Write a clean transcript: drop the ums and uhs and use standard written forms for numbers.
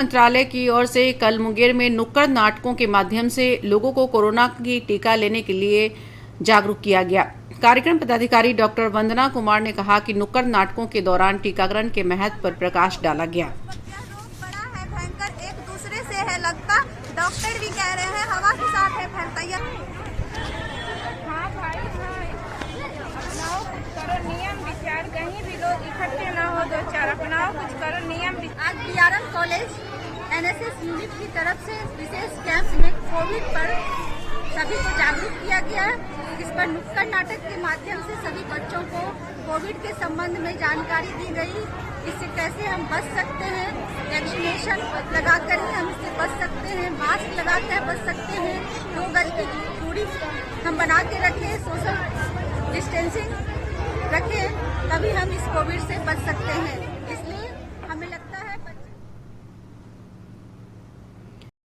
मंत्रालय की ओर से कल मुंगेर में नुक्कड़ नाटकों के माध्यम से लोगों को कोरोना की टीका लेने के लिए जागरूक किया गया। कार्यक्रम पदाधिकारी डॉक्टर वंदना कुमार ने कहा कि नुक्कड़ नाटकों के दौरान टीकाकरण के महत्व पर प्रकाश डाला गया। बड़ा है, भयंकर एक दूसरे से है लगता। डॉक्टर भी कह रहे हैं हवा के साथ है फैलता। हाँ भाई अपनाओ कुछ करो नियम विचार, कहीं भी लोग इकट्ठे ना हो, दो चार अपनाओ कुछ करो नियम। आज बीआरएम कॉलेज एनएसएस यूनिट की तरफ से विशेष कैंप में कोविड पर सभी को जागरूक किया गया। इस पर नुक्कड़ नाटक के माध्यम से सभी बच्चों को कोविड के संबंध में जानकारी दी गई। इससे कैसे हम बच सकते हैं, वैक्सीनेशन लगाकर ही हम इससे बच सकते हैं, मास्क लगाकर बच सकते हैं, 2 गज की दूरी हम बना के रखें, सोशल डिस्टेंसिंग रखें, तभी हम इस कोविड से बच सकते हैं।